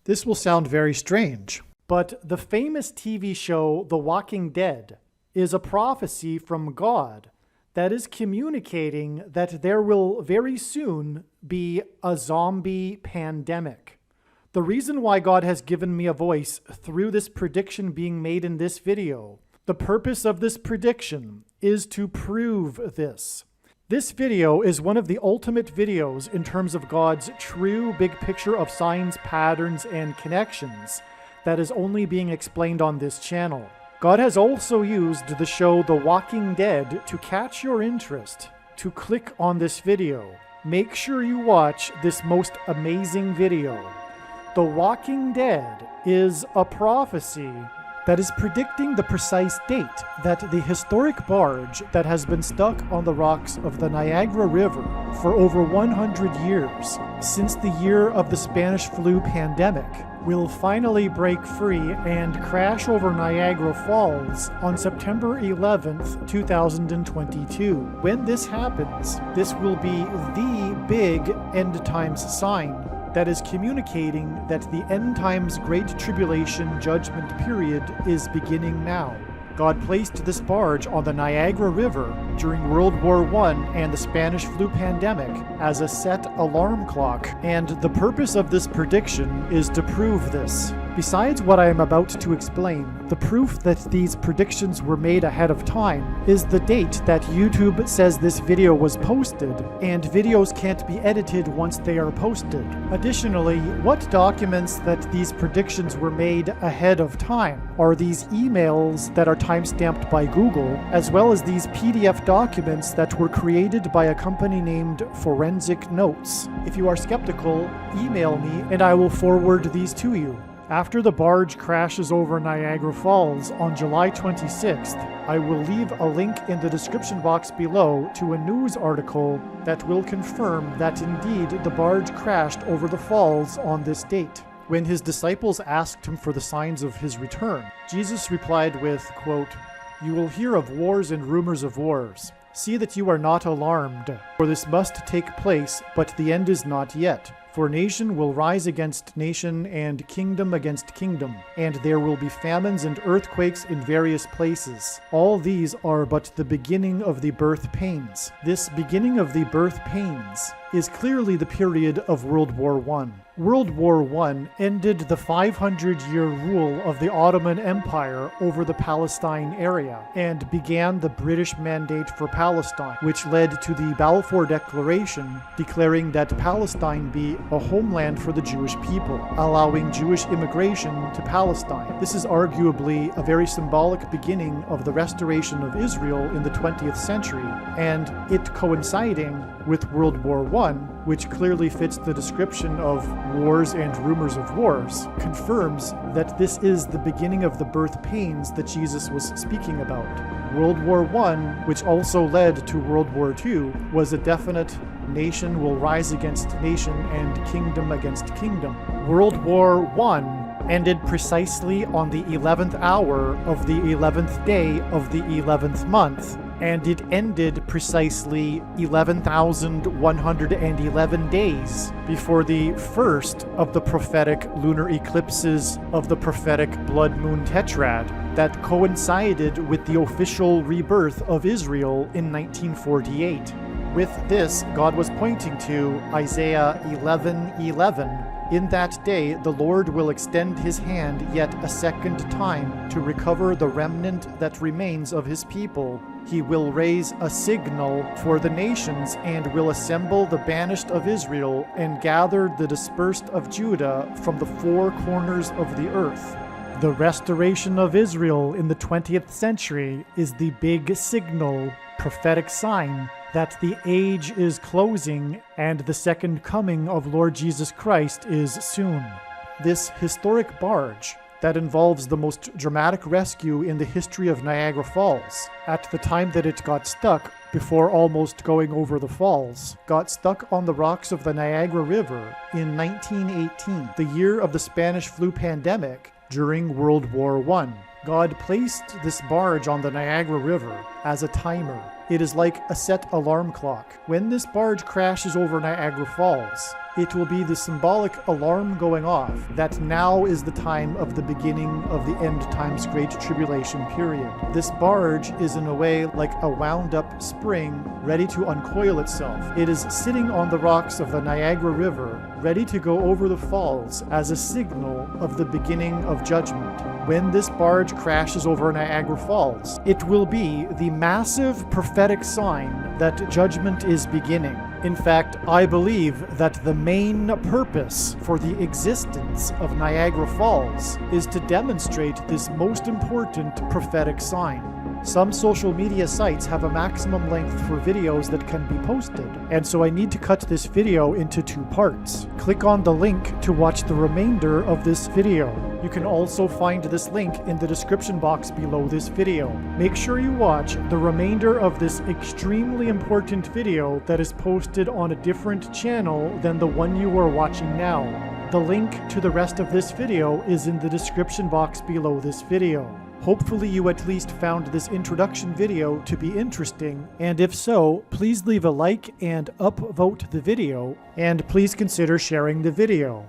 This will sound very strange, but the famous TV show The Walking Dead is a prophecy from God that is communicating that there will very soon be a zombie pandemic. The reason why God has given me a voice through this prediction being made in this video, the purpose of this prediction is to prove this. This video is one of the ultimate videos in terms of God's true big picture of signs, patterns, and connections that is only being explained on this channel. God has also used the show The Walking Dead to catch your interest, to click on this video. Make sure you watch this most amazing video. The Walking Dead is a prophecy that is predicting the precise date that the historic barge that has been stuck on the rocks of the Niagara River for over 100 years, since the year of the Spanish flu pandemic, will finally break free and crash over Niagara Falls on September 11th, 2022. When this happens, this will be the big end times sign that is communicating that the end times Great Tribulation judgment period is beginning now. God placed this barge on the Niagara River during World War I and the Spanish flu pandemic as a set alarm clock, and the purpose of this prediction is to prove this. Besides what I am about to explain, the proof that these predictions were made ahead of time is the date that YouTube says this video was posted, and videos can't be edited once they are posted. Additionally, what documents that these predictions were made ahead of time are these emails that are timestamped by Google, as well as these PDF documents that were created by a company named Forensic Notes. If you are skeptical, email me and I will forward these to you. After the barge crashes over Niagara Falls on July 26th, I will leave a link in the description box below to a news article that will confirm that indeed the barge crashed over the falls on this date. When his disciples asked him for the signs of his return, Jesus replied with, quote, "You will hear of wars and rumors of wars. See that you are not alarmed, for this must take place, but the end is not yet. For nation will rise against nation and kingdom against kingdom, and there will be famines and earthquakes in various places. All these are but the beginning of the birth pains." This beginning of the birth pains is clearly the period of World War I. World War I ended the 500-year rule of the Ottoman Empire over the Palestine area and began the British Mandate for Palestine, which led to the Balfour Declaration declaring that Palestine be a homeland for the Jewish people, allowing Jewish immigration to Palestine. This is arguably a very symbolic beginning of the restoration of Israel in the 20th century, and it coinciding with World War I, which clearly fits the description of wars and rumors of wars, confirms that this is the beginning of the birth pains that Jesus was speaking about. World War I, which also led to World War II, was a definite nation will rise against nation and kingdom against kingdom. World War I ended precisely on the 11th hour of the 11th day of the 11th month, and it ended precisely 11,111 days before the first of the prophetic lunar eclipses of the prophetic blood moon tetrad that coincided with the official rebirth of Israel in 1948. With this, God was pointing to Isaiah 11:11. In that day, the Lord will extend his hand yet a second time to recover the remnant that remains of his people. He will raise a signal for the nations and will assemble the banished of Israel and gather the dispersed of Judah from the four corners of the earth. The restoration of Israel in the 20th century is the big signal, prophetic sign that the age is closing and the second coming of Lord Jesus Christ is soon. This historic barge that involves the most dramatic rescue in the history of Niagara Falls, at the time that it got stuck before almost going over the falls, got stuck on the rocks of the Niagara River in 1918, the year of the Spanish flu pandemic during World War I. God placed this barge on the Niagara River as a timer. It is like a set alarm clock. When this barge crashes over Niagara Falls, it will be the symbolic alarm going off that now is the time of the beginning of the end times Great Tribulation period. This barge is in a way like a wound up spring ready to uncoil itself. It is sitting on the rocks of the Niagara River, ready to go over the falls as a signal of the beginning of judgment. When this barge crashes over Niagara Falls, it will be the massive prophetic sign that judgment is beginning. In fact, I believe that the main purpose for the existence of Niagara Falls is to demonstrate this most important prophetic sign. Some social media sites have a maximum length for videos that can be posted, and so I need to cut this video into 2 parts. Click on the link to watch the remainder of this video. You can also find this link in the description box below this video. Make sure you watch the remainder of this extremely important video that is posted on a different channel than the one you are watching now. The link to the rest of this video is in the description box below this video. Hopefully you at least found this introduction video to be interesting, and if so, please leave a like and upvote the video, and please consider sharing the video.